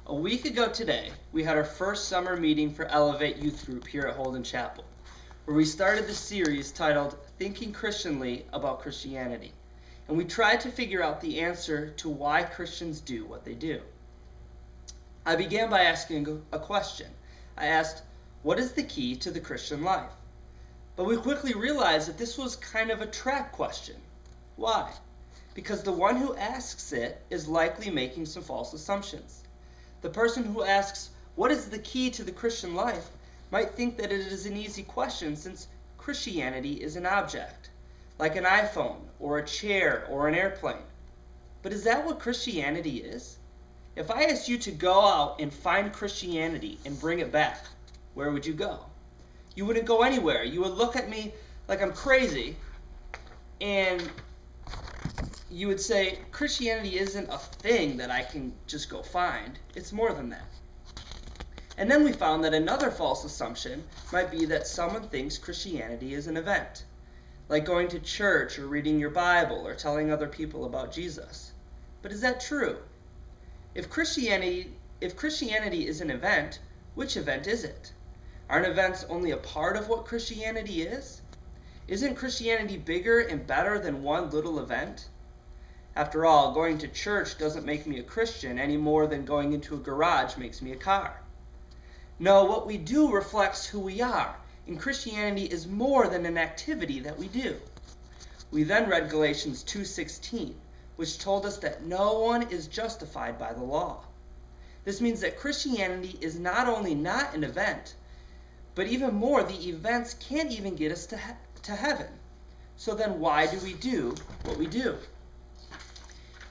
A week ago today, we had our first summer meeting for Elevate Youth Group here at Holden Chapel, where we started the series titled Thinking Christianly About Christianity, and we tried to figure out the answer to why Christians do what they do. I began by asking a question. I asked, what is the key to the Christian life? But we quickly realized that this was kind of a trap question. Why? Because the one who asks it is likely making some false assumptions. The person who asks, what is the key to the Christian life, might think that it is an easy question since Christianity is an object, like an iPhone or a chair or an airplane. But is that what Christianity is? If I asked you to go out and find Christianity and bring it back, where would you go? You wouldn't go anywhere. You would look at me like I'm crazy, and you would say, Christianity isn't a thing that I can just go find. It's more than that. And then we found that another false assumption might be that someone thinks Christianity is an event, like going to church or reading your Bible or telling other people about Jesus. But is that true? If Christianity is an event, which event is it? Aren't events only a part of what Christianity is? Isn't Christianity bigger and better than one little event? After all, going to church doesn't make me a Christian any more than going into a garage makes me a car. No, what we do reflects who we are, and Christianity is more than an activity that we do. We then read Galatians 2:16, which told us that no one is justified by the law. This means that Christianity is not only not an event, but even more, the events can't even get us to heaven. So then why do we do what we do?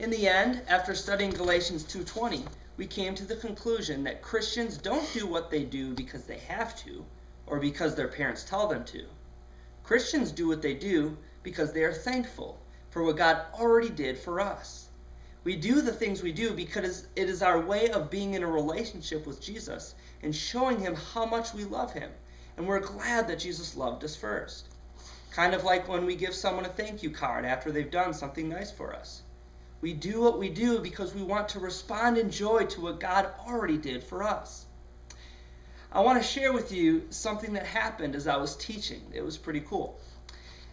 In the end, after studying Galatians 2:20, we came to the conclusion that Christians don't do what they do because they have to, or because their parents tell them to. Christians do what they do because they are thankful for what God already did for us. We do the things we do because it is our way of being in a relationship with Jesus and showing him how much we love him, and we're glad that Jesus loved us first. Kind of like when we give someone a thank you card after they've done something nice for us. We do what we do because we want to respond in joy to what God already did for us. I want to share with you something that happened as I was teaching. It was pretty cool.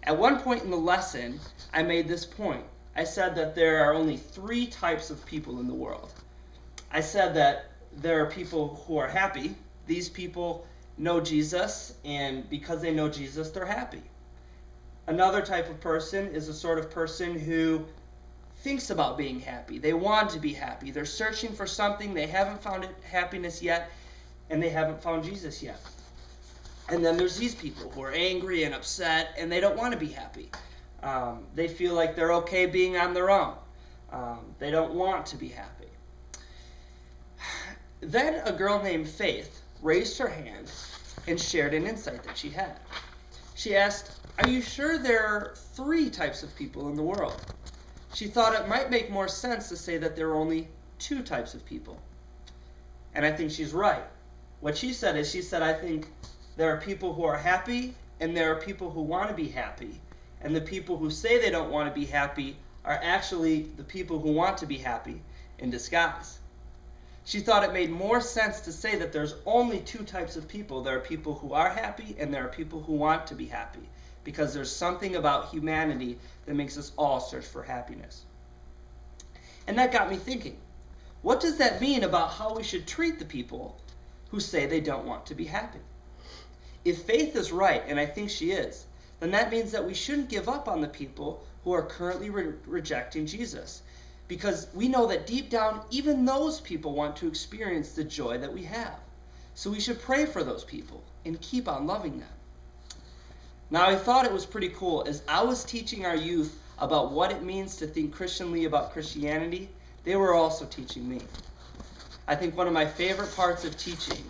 At one point in the lesson, I made this point. I said that there are only 3 types of people in the world. I said that there are people who are happy. These people know Jesus, and because they know Jesus, they're happy. Another type of person is a sort of person who thinks about being happy. They want to be happy. They're searching for something. They haven't found happiness yet, and they haven't found Jesus yet. And then there's these people who are angry and upset, and they don't want to be happy. They feel like they're okay being on their own. They don't want to be happy. Then a girl named Faith raised her hand and shared an insight that she had. She asked, are you sure there are 3 types of people in the world? She thought it might make more sense to say that there are only 2 types of people. And I think she's right. What she said is, I think there are people who are happy, and there are people who want to be happy. And the people who say they don't want to be happy are actually the people who want to be happy in disguise. She thought it made more sense to say that there's only 2 types of people. There are people who are happy, and there are people who want to be happy, because there's something about humanity that makes us all search for happiness. And that got me thinking, what does that mean about how we should treat the people who say they don't want to be happy? If Faith is right, and I think she is, then that means that we shouldn't give up on the people who are currently rejecting Jesus, because we know that deep down, even those people want to experience the joy that we have. So we should pray for those people and keep on loving them. Now, I thought it was pretty cool. As I was teaching our youth about what it means to think Christianly about Christianity, they were also teaching me. I think one of my favorite parts of teaching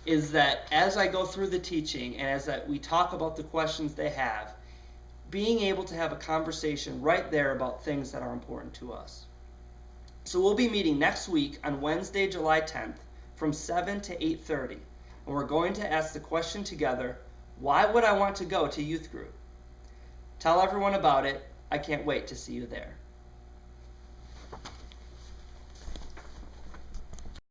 is that as I go through the teaching and as we talk about the questions they have, being able to have a conversation right there about things that are important to us. So we'll be meeting next week on Wednesday, July 10th from 7 to 8:30, and we're going to ask the question together, why would I want to go to youth group? Tell everyone about it. I can't wait to see you there.